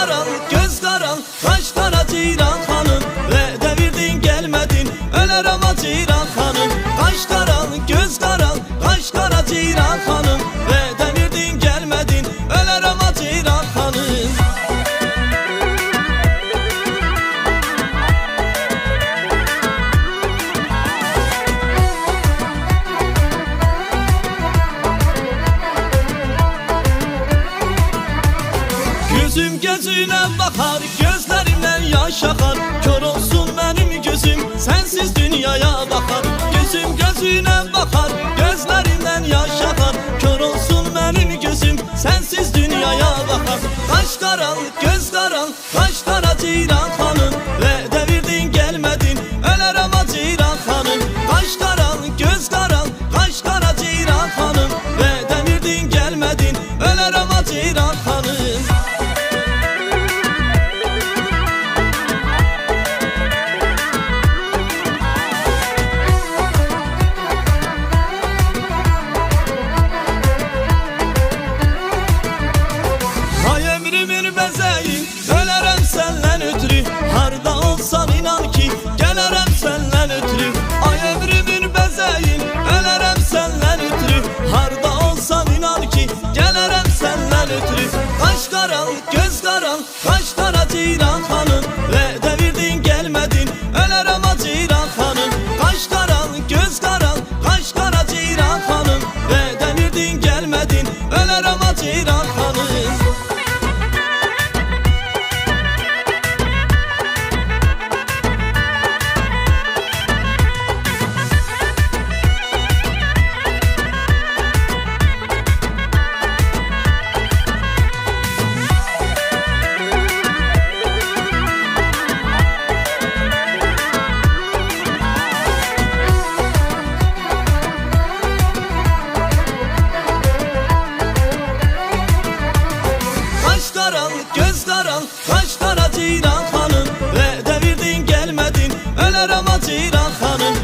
karanlık, göz karanlık, kaş kara Ceylan hanım. Ve devirdin gelmedin, öler ama Ceylan hanım. Kaş karanlık, göz karanlık, kaş kara Ceylan hanım. Ve devirdin gelmedin, öler ama Ceylan hanım. Gözüm gözüne bakar, gözlerimden yaş akar. Kör olsun benim gözüm, sensiz dünyaya bakar. Gözüm gözüne bakar, gözlerimden yaş akar. Kör olsun benim gözüm, sensiz dünyaya bakar. Kaş karanlık, göz karanlık, kaş kara Ceylan hanım. Ve devirdin gelmedin, öler ama Ceylan hanım. Kaş karanlık, göz karanlık, kaş kara Ceylan hanım. Ve devirdin gelmedin, öler ama Ceylan hanım. Ölerem senden ötürü, harda olsan inan ki gelerem senden ötürü. Ay ömrümün bezeyin, ölerem senden ötürü, harda olsan inan ki gelerem senden ötürü. Kaş karanlık, göz karanlık, kaş kara Ceylan hanım. Ve devirdin gelmedin, öler ama Ceylan hanım. Kaş karanlık, göz karanlık, kaş kara Ceylan hanım. Ve devirdin gelmedin, öler ama Ceylan hanım. Karanlık, göz karanlık, kaş kara Ceylan hanım. Ve devirdin gelmedin, öler ama Ceylan hanım.